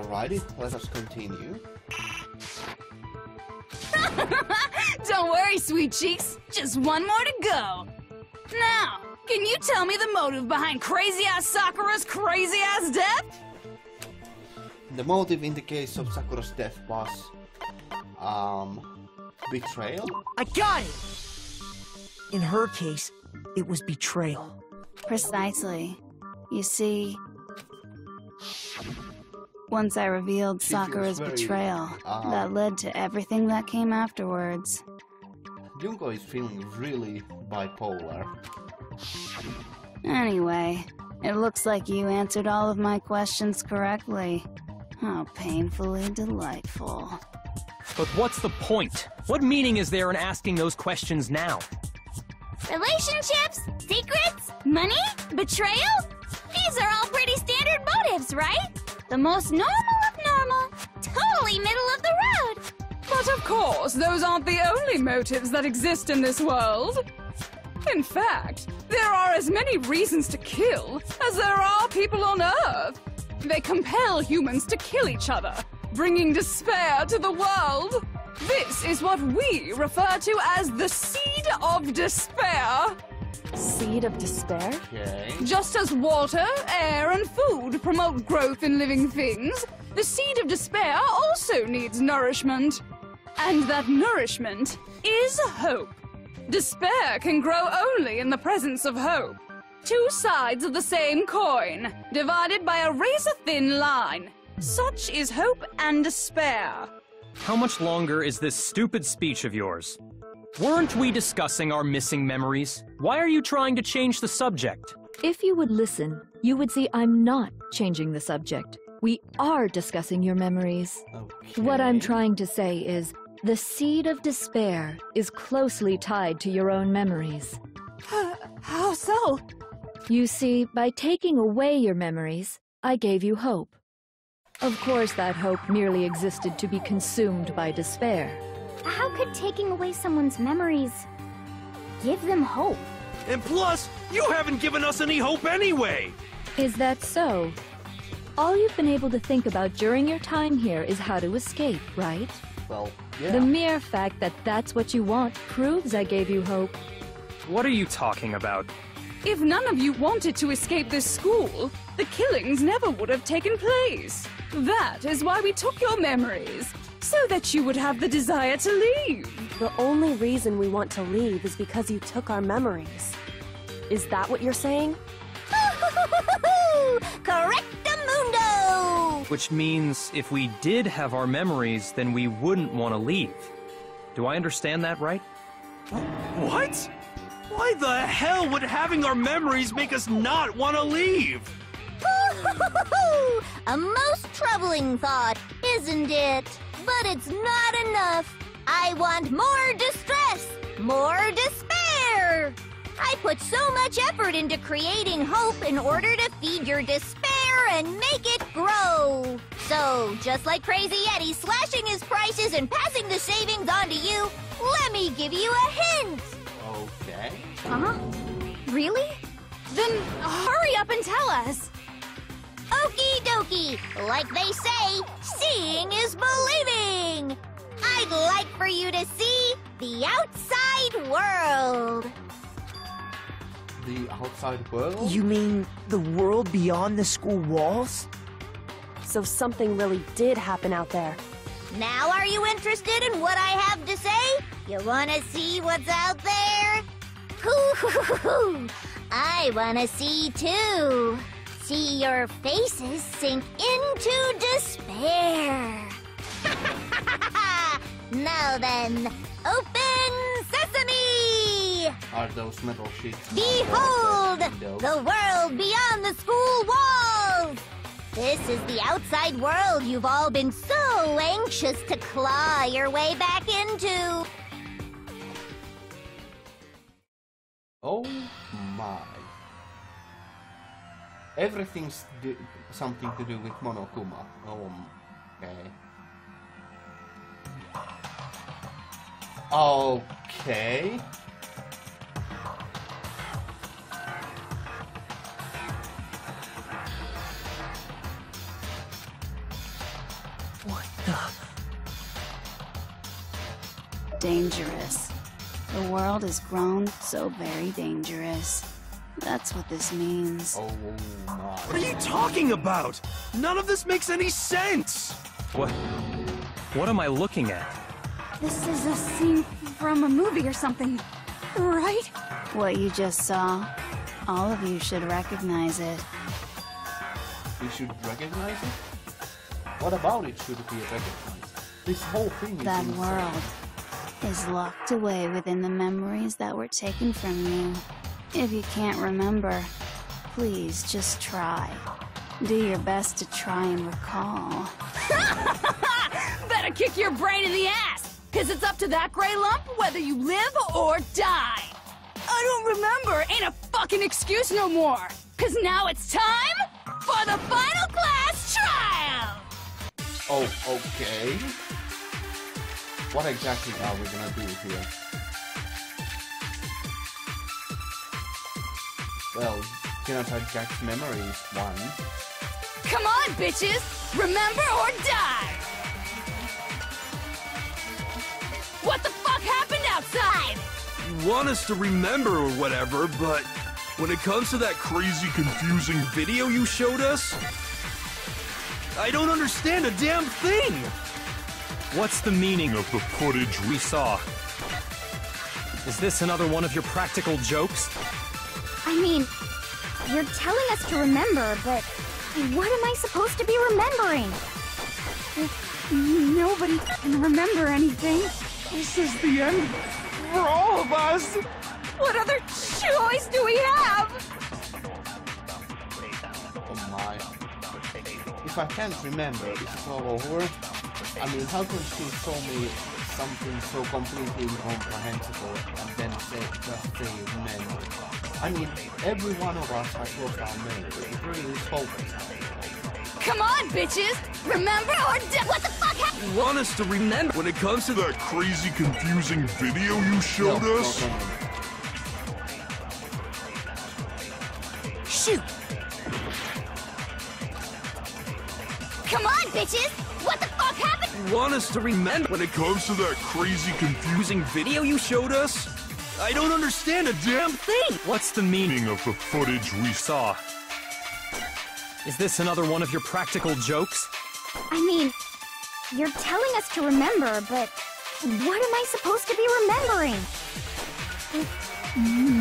Alrighty, let us continue. Don't worry, sweet cheeks. Just one more to go. Now, can you tell me the motive behind crazy-ass Sakura's crazy-ass death? The motive in the case of Sakura's death was... betrayal? I got it! In her case, it was betrayal. Precisely. You see... Once I revealed Sakura's betrayal, that led to everything that came afterwards. Junko is feeling really bipolar. Anyway, it looks like you answered all of my questions correctly. How painfully delightful. But what's the point? What meaning is there in asking those questions now? Relationships? Secrets? Money? Betrayal? These are all pretty standard motives, right? The most normal of normal. Totally middle of the road. But of course, those aren't the only motives that exist in this world. In fact, there are as many reasons to kill as there are people on Earth. They compel humans to kill each other, bringing despair to the world. This is what we refer to as the seed of despair. Seed of despair? Okay. Just as water, air, and food promote growth in living things, the seed of despair also needs nourishment. And that nourishment is hope. Despair can grow only in the presence of hope. Two sides of the same coin, divided by a razor-thin line. Such is hope and despair. How much longer is this stupid speech of yours? Weren't we discussing our missing memories? Why are you trying to change the subject? If you would listen, you would see I'm not changing the subject. We are discussing your memories. Okay. What I'm trying to say is, the seed of despair is closely tied to your own memories. How so? You see, by taking away your memories, I gave you hope. Of course, that hope merely existed to be consumed by despair. How could taking away someone's memories give them hope? And plus, you haven't given us any hope anyway! Is that so? All you've been able to think about during your time here is how to escape, right? Well, yeah. The mere fact that that's what you want proves I gave you hope. What are you talking about? If none of you wanted to escape this school, the killings never would have taken place. That is why we took your memories, so that you would have the desire to leave. The only reason we want to leave is because you took our memories. Is that what you're saying? Correctamundo! Which means if we did have our memories, then we wouldn't want to leave. Do I understand that right? What? Why the hell would having our memories make us not want to leave? A most troubling thought, isn't it? But it's not enough. I want more distress, more despair. I put so much effort into creating hope in order to feed your despair and make it grow. So, just like Crazy Eddie slashing his prices and passing the savings on to you, let me give you a hint. Okay. Huh? Really? Then hurry up and tell us. Okie dokie. Like they say, seeing is believing. I'd like for you to see the outside world. The outside world? You mean the world beyond the school walls? So something really did happen out there. Now are you interested in what I have to say? You wanna see what's out there? Hoo-hoo-hoo-hoo! I wanna see too. See your faces sink into despair. Now then, open sesame! Are those metal sheets? Behold! Windows? The world beyond the school walls! This is the outside world you've all been so anxious to claw your way back into. Oh my. Everything's something to do with Monokuma. Okay. Okay. Dangerous. The world has grown so very dangerous. That's what this means. Oh my. What are you talking about? None of this makes any sense! What am I looking at? This is a scene from a movie or something, right? What you just saw, all of you should recognize it. We should recognize it? What about it should be recognized? This whole thing is That insane. world is locked away within the memories that were taken from you. If you can't remember, please just try. Do your best to try and recall. Better kick your brain in the ass, because it's up to that gray lump whether you live or die. I don't remember ain't a fucking excuse no more, because now it's time for the final class trial! Oh, okay. What exactly are we gonna do here? Well, Genocide Jack's memory is one. Come on, bitches! Remember or die! What the fuck happened outside? You want us to remember or whatever, but when it comes to that crazy, confusing video you showed us, I don't understand a damn thing! What's the meaning of the footage we saw? Is this another one of your practical jokes? I mean, you're telling us to remember, but what am I supposed to be remembering? Nobody can remember anything. This is the end for all of us! What other choice do we have? Oh my. If I can't remember, is it all over? I mean, how can she show me something so completely incomprehensible and then just say remember? I mean, every one of us has lost our memory. It really is hopeless. Come on, bitches! Remember or die! What the fuck happened? You want us to remember when it comes to that crazy, confusing video you showed us? No. Shoot! Come on, bitches! What the fuck happened? You want us to remember when it comes to that crazy, confusing video you showed us? I don't understand a damn thing! What's the meaning of the footage we saw? Is this another one of your practical jokes? I mean, you're telling us to remember, but what am I supposed to be remembering?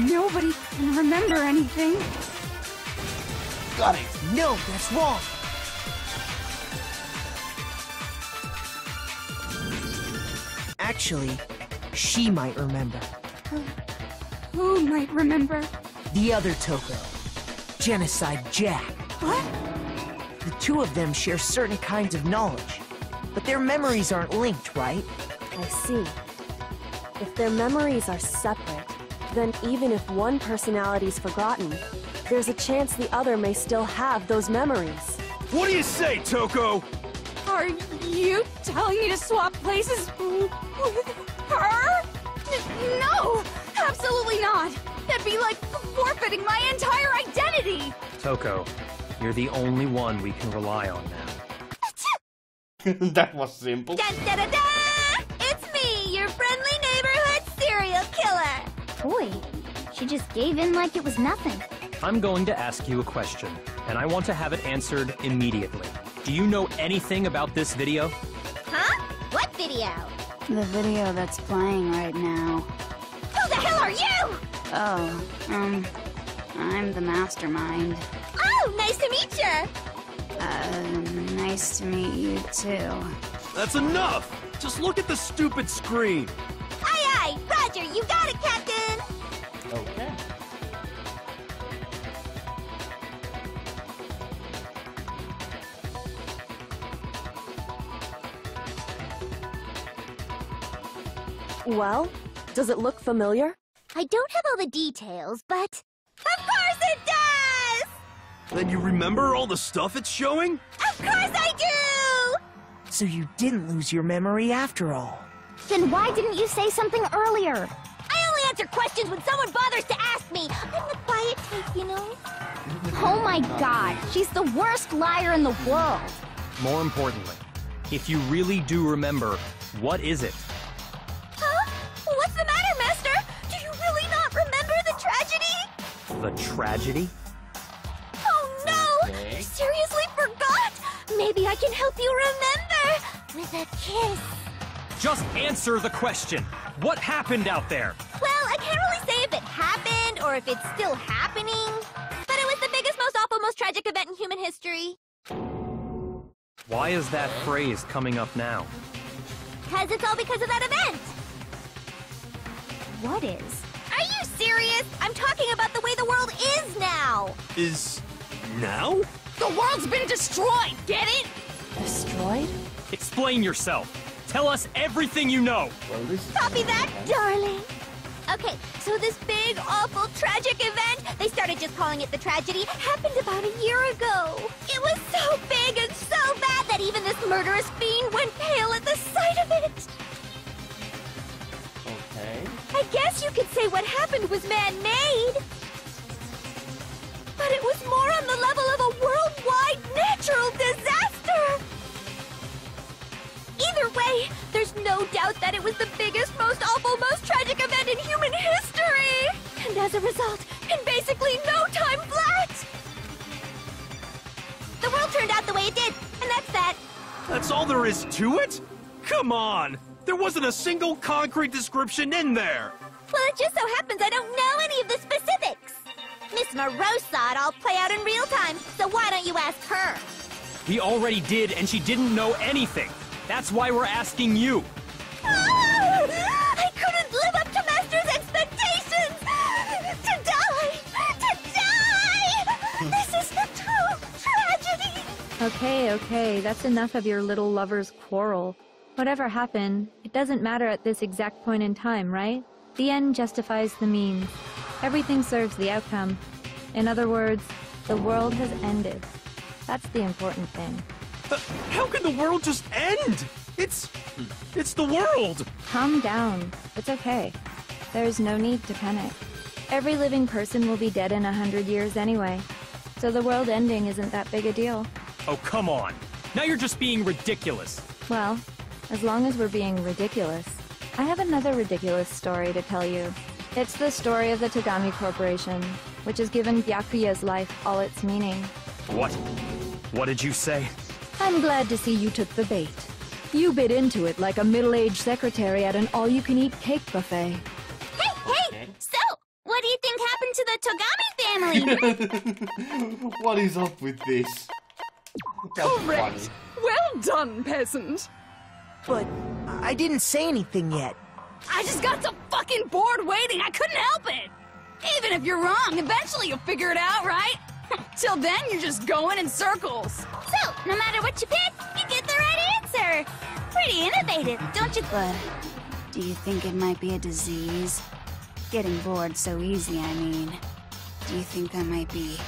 Nobody can remember anything. Got it! No, that's wrong. Actually, she might remember. Who might remember? The other Toko. Genocide Jack. What? The two of them share certain kinds of knowledge. But their memories aren't linked, right? I see. If their memories are separate, then even if one personality's forgotten, there's a chance the other may still have those memories. What do you say, Toko? Are you telling me to swap places with her? No! Absolutely not! That'd be like forfeiting my entire identity! Toko, you're the only one we can rely on now. That was simple. Dun, da, da, da! It's me, your friendly neighborhood serial killer! Boy, she just gave in like it was nothing. I'm going to ask you a question, and I want to have it answered immediately. Do you know anything about this video? Huh? What video? The video that's playing right now. Who the hell are you? Oh, I'm the mastermind. Oh, nice to meet you! Nice to meet you too. That's enough! Just look at the stupid screen! Aye, aye! Roger, you got it, Captain! Okay. Well, does it look familiar? I don't have all the details, but... Of course it does! Then you remember all the stuff it's showing? Of course I do! So you didn't lose your memory after all. Then why didn't you say something earlier? I only answer questions when someone bothers to ask me. I'm the quiet type, you know? Oh my god, she's the worst liar in the world. More importantly, If you really do remember, what is it? Huh? What's the matter, Master? Do you really not remember the tragedy? The tragedy? Oh no! Okay. You seriously forgot? Maybe I can help you remember with a kiss. Just answer the question. What happened out there? Well, I can't really say if it happened or if it's still happening, but it was the biggest, most awful, most tragic event in human history. Why is that phrase coming up now? Because it's all because of that event. What is? Are you serious? I'm talking about the way the world is now. Is now? The world's been destroyed, get it? Destroyed? Explain yourself. Tell us everything you know. Well, this is Copy that, darling. Okay, so this big, awful, tragic event, they started just calling it the tragedy, happened about a year ago. It was so big and so bad that even this murderous fiend went pale at the sight of it. Okay. I guess you could say what happened was man-made. But it was more on the level of a worldwide natural disaster. Either way, there's no doubt that it was the biggest, most awful, most tragic event in human history! And as a result, in basically no time flat! The world turned out the way it did, and that's that. That's all there is to it? Come on! There wasn't a single concrete description in there! Well, it just so happens I don't know any of the specifics. Miss Moreau saw it all play out in real time, so why don't you ask her? We already did, and she didn't know anything. That's why we're asking you. I couldn't live up to Master's expectations! To die! To die! This is the true tragedy! Okay, that's enough of your little lover's quarrel. Whatever happened, it doesn't matter at this exact point in time, right? The end justifies the means. Everything serves the outcome. In other words, the world has ended. That's the important thing. How can the world just end? It's the world! Calm down. It's okay. There's no need to panic. Every living person will be dead in 100 years anyway. So the world ending isn't that big a deal. Oh, come on. Now you're just being ridiculous. Well, as long as we're being ridiculous. I have another ridiculous story to tell you. It's the story of the Togami Corporation, which has given Byakuya's life all its meaning. What? What did you say? I'm glad to see you took the bait. You bit into it like a middle-aged secretary at an all-you-can-eat cake buffet. Hey! So, what do you think happened to the Togami family? What is up with this? That's Correct. funny. Well done, peasant. But I didn't say anything yet. I just got so fucking bored waiting, I couldn't help it. Even if you're wrong, eventually you'll figure it out, right? Till then, you're just going in circles. So, no matter what you pick, you get the right answer. Pretty innovative, don't you? But do you think it might be a disease? Getting bored so easy, I mean. Do you think that might be...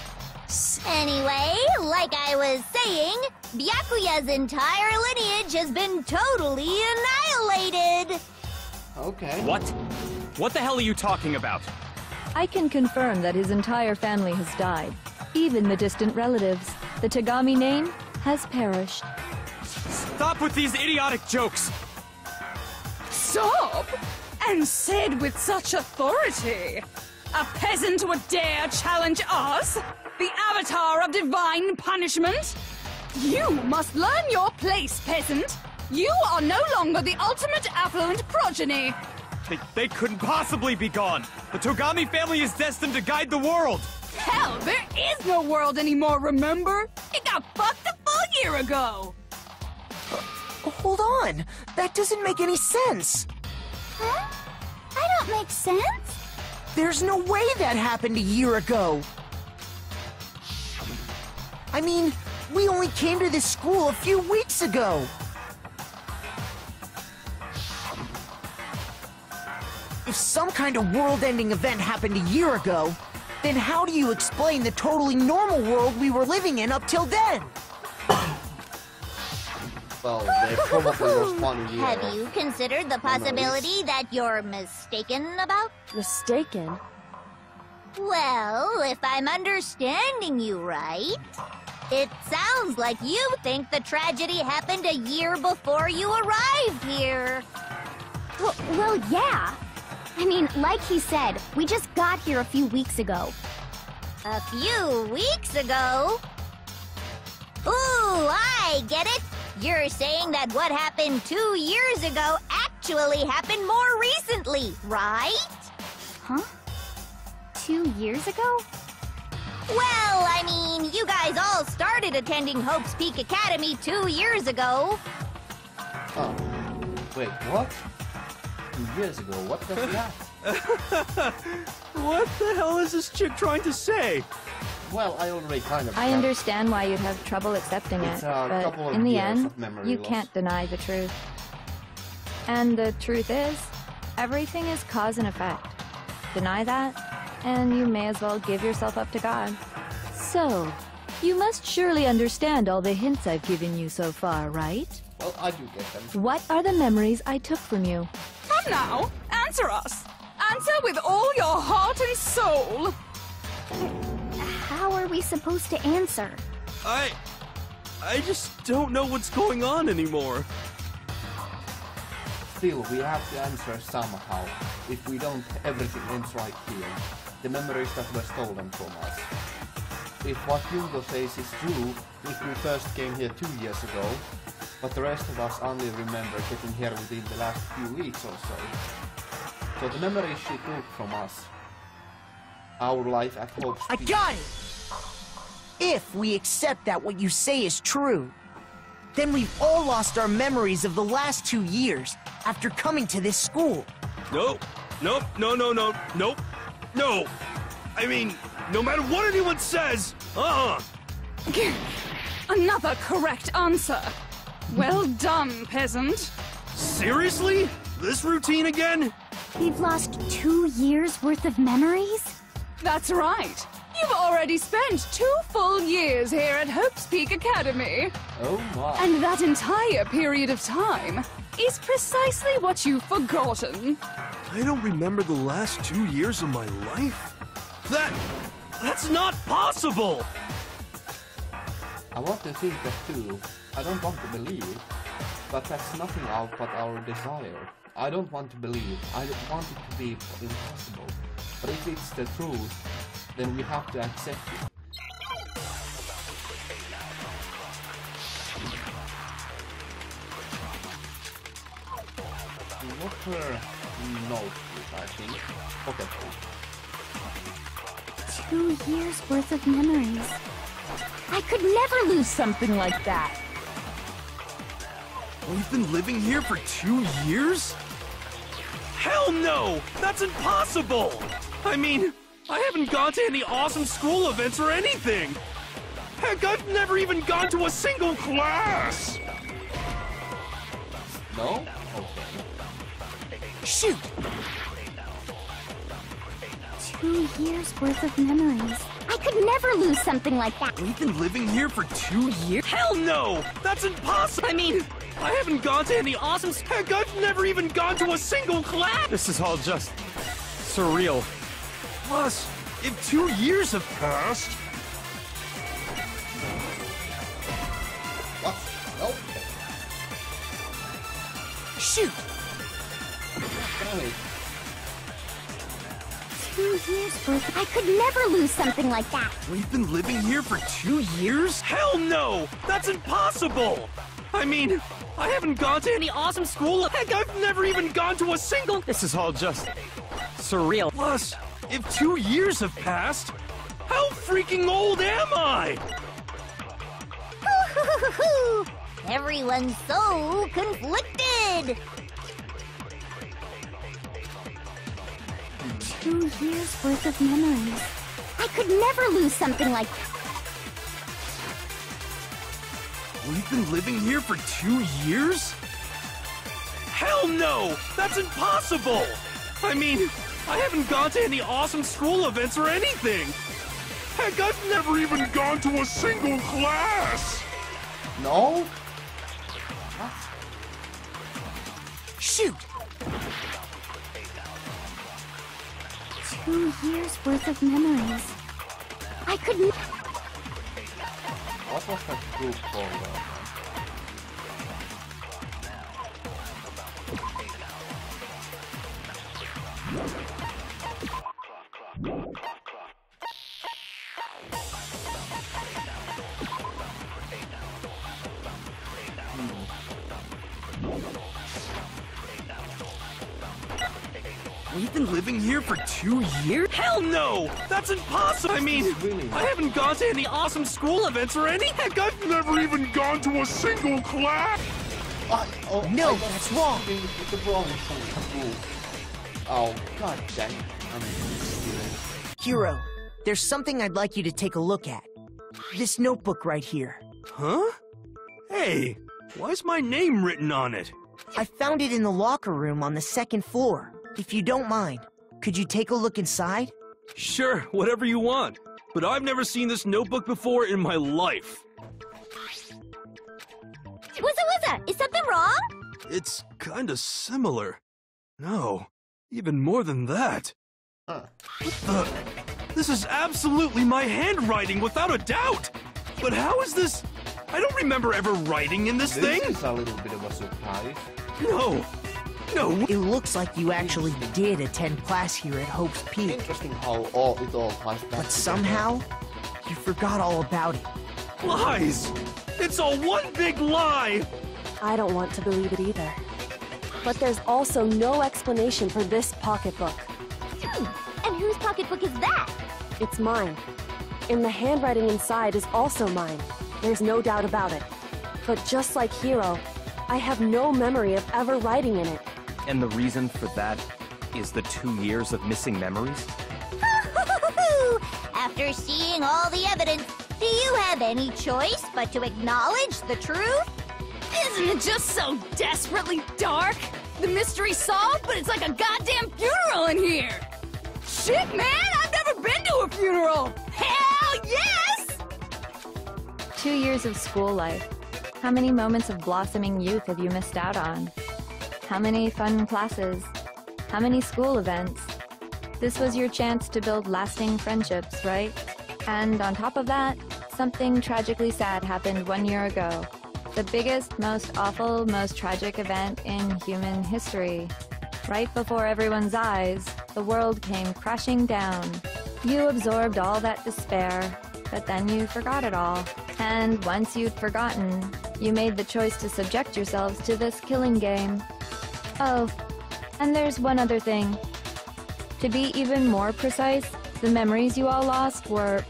Anyway, like I was saying, Byakuya's entire lineage has been totally annihilated. Okay. What? What the hell are you talking about? I can confirm that his entire family has died. Even the distant relatives. The Togami name has perished. Stop with these idiotic jokes! Stop! And said with such authority. A peasant would dare challenge us? The avatar of divine punishment? You must learn your place, peasant. You are no longer the ultimate affluent progeny. They couldn't possibly be gone! The Togami family is destined to guide the world! Hell, there is no world anymore, remember? It got fucked a full year ago! Hold on! That doesn't make any sense! Huh? I don't make sense? There's no way that happened a year ago! I mean, we only came to this school a few weeks ago! If some kind of world-ending event happened a year ago, then how do you explain the totally normal world we were living in up till then? Well, they probably was 1 year. Have you considered the possibility that you're mistaken about? Mistaken? Well, if I'm understanding you right, It sounds like you think the tragedy happened a year before you arrived here. Well, yeah. I mean, like he said, we just got here a few weeks ago. A few weeks ago? Ooh, I get it. You're saying that what happened 2 years ago actually happened more recently, right? Huh? 2 years ago? Well, I mean, you guys all started attending Hope's Peak Academy 2 years ago. Oh, wait, what? 2 years ago, what does that? What the hell is this chick trying to say? Well, I already kind of... I understand why you'd have trouble accepting It's it, a but couple of in the years end, of memory you loss. can't deny the truth. And the truth is, everything is cause and effect. Deny that, and you may as well give yourself up to God. So, you must surely understand all the hints I've given you so far, right? Well, I do get them. What are the memories I took from you? Come now, answer us. Answer with all your heart and soul. How are we supposed to answer? I just don't know what's going on anymore. Still, we have to answer somehow. If we don't, everything ends right here. The memories that were stolen from us. If what Hugo says is true, if we first came here 2 years ago, but the rest of us only remember getting here within the last few weeks or so. So the memories she took from us, our life at Hope's I Peak. got it! If we accept that what you say is true, then we've all lost our memories of the last 2 years after coming to this school. Nope. Nope. No. Nope. No. I mean, no matter what anyone says, Another correct answer. Well done, peasant. Seriously? This routine again? We've lost 2 years worth of memories? That's right. You've already spent 2 full years here at Hope's Peak Academy. Oh my. And that entire period of time is precisely what you've forgotten. I don't remember the last 2 years of my life? That's not possible! I want to think that too. I don't want to believe. But that's nothing out but our desire. I don't want to believe. I don't want it to be impossible. But if it's the truth, then we have to accept it. What her notebook, I think. Okay. 2 years worth of memories. I could never lose something like that. We've been living here for 2 years? Hell no! That's impossible! I mean, I haven't gone to any awesome school events or anything! Heck, I've never even gone to a single class! No? Okay. Shoot! 2 years worth of memories. I could never lose something like that. We've been living here for 2 years? Hell no! That's impossible! I mean, I haven't gone to any awesome... Heck, I've never even gone to a single class! This is all just surreal. Plus, if 2 years have passed... What? No? Shoot! Damn it. 2 years worth. I could never lose something like that. We've been living here for 2 years? Hell no! That's impossible! I mean, I haven't gone to any awesome school. Heck, I've never even gone to a single... This is all just surreal. Plus, if 2 years have passed, how freaking old am I? Everyone's so conflicted. 2 years worth of memories. I could never lose something like that. We've been living here for 2 years? Hell no! That's impossible! I mean, I haven't gone to any awesome school events or anything! Heck, I've never even gone to a single class! No? Shoot! 2 years worth of memories. I could. What was that group called? We've been living here for 2 years? Hell no! That's impossible! I mean, I haven't gone to any awesome school events or any. Heck, I've never even gone to a single class! No, that's wrong! With the wrong school. Oh, god dang it. I'm serious. Hiro, there's something I'd like you to take a look at. This notebook right here. Huh? Hey, why's my name written on it? I found it in the locker room on the 2nd floor. If you don't mind, could you take a look inside? Sure, whatever you want. But I've never seen this notebook before in my life. Wuzza, is something wrong? It's kinda similar. No, even more than that. Huh. What the? This is absolutely my handwriting, without a doubt! But how is this? I don't remember ever writing in this thing! This is a little bit of a surprise. No! It looks like you actually did attend class here at Hope's Peak. Interesting how it all ties back But somehow, you forgot all about it. Lies! It's all one big lie! I don't want to believe it either. But there's also no explanation for this pocketbook. And whose pocketbook is that? It's mine. And the handwriting inside is also mine. There's no doubt about it. But just like Hiro, I have no memory of ever writing in it. And the reason for that is the 2 years of missing memories? After seeing all the evidence, do you have any choice but to acknowledge the truth? Isn't it just so desperately dark? The mystery's solved, but it's like a goddamn funeral in here! Shit, man! I've never been to a funeral! Hell yes! 2 years of school life. How many moments of blossoming youth have you missed out on? How many fun classes? How many school events? This was your chance to build lasting friendships, right? And on top of that, something tragically sad happened 1 year ago. The biggest, most awful, most tragic event in human history. Right before everyone's eyes, the world came crashing down. You absorbed all that despair, but then you forgot it all. And once you'd forgotten, you made the choice to subject yourselves to this killing game. Oh, and there's one other thing. To be even more precise, the memories you all lost were...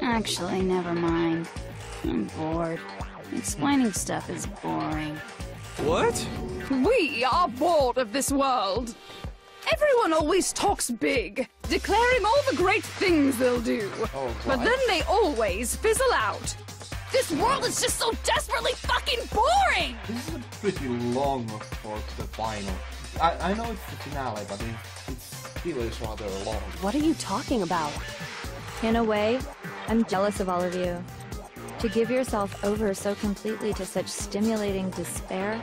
Actually, never mind. I'm bored. Explaining stuff is boring. What? We are bored of this world. Everyone always talks big, declaring all the great things they'll do. But then they always fizzle out. This world is just so desperately fucking boring! This is a pretty long for the final. I know it's the finale, but it still is rather long. What are you talking about? In a way, I'm jealous of all of you. To give yourself over so completely to such stimulating despair.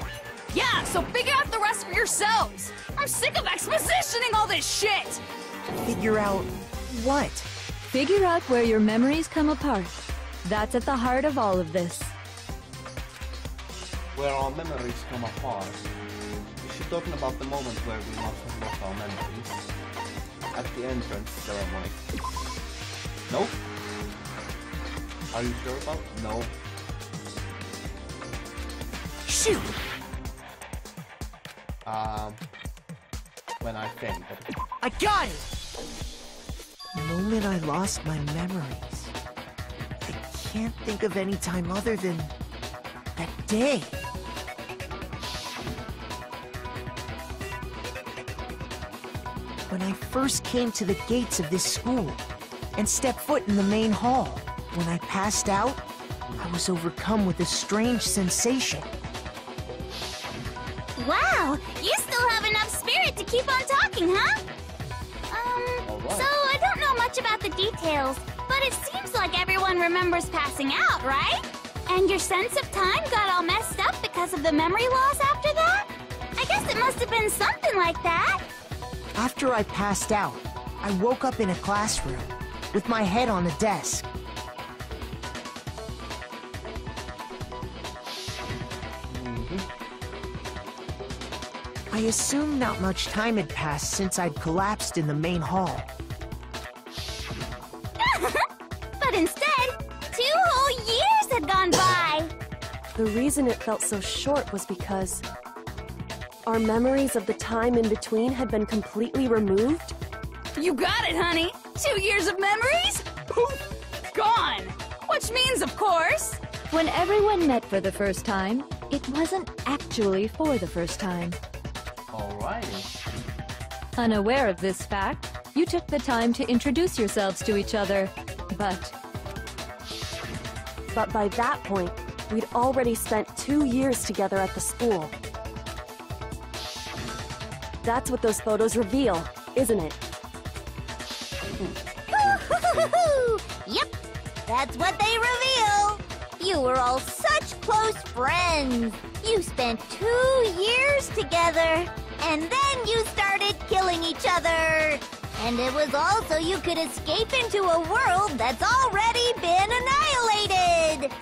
Yeah, so figure out the rest for yourselves! I'm sick of expositioning all this shit! Figure out what? Figure out where your memories come apart. That's at the heart of all of this. Where our memories come apart. Is she talking about the moment where we must have lost our memories? At the entrance ceremony. No? Are you sure about it? No. Shoot! When I think. I got it! The moment I lost my memories. I can't think of any time other than that day. When I first came to the gates of this school and stepped foot in the main hall, when I passed out, I was overcome with a strange sensation. Wow, you still have enough spirit to keep on talking, huh? So I don't know much about the details, but it seems like everyone remembers passing out, right? And your sense of time got all messed up because of the memory loss after that? I guess it must have been something like that. After I passed out, I woke up in a classroom with my head on a desk. I assumed not much time had passed since I'd collapsed in the main hall. But instead, 2 whole years had gone by! The reason it felt so short was because our memories of the time in between had been completely removed. You got it, honey! 2 years of memories? Poof! Gone! Which means, of course... When everyone met for the first time, it wasn't actually for the first time. Alrighty. Unaware of this fact, you took the time to introduce yourselves to each other, but But by that point, we'd already spent 2 years together at the school. That's what those photos reveal, isn't it? Yep, that's what they reveal. You were all such close friends. You spent 2 years together, and then you started killing each other. And it was all so you could escape into a world that's already been annihilated.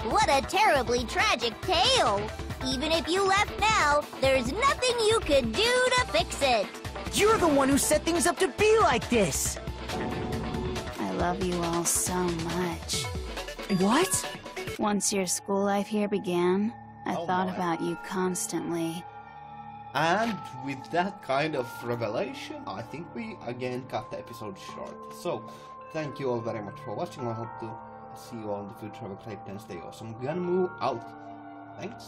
What a terribly tragic tale. Even if you left now, there's nothing you could do to fix it. You're the one who set things up to be like this! I love you all so much. What? Once your school life here began, I Oh thought my. about you constantly. And with that kind of revelation, I think we again cut the episode short. So, thank you all very much for watching. I hope to see you all in the future. Have a great day and stay awesome. Gonna move out. Thanks.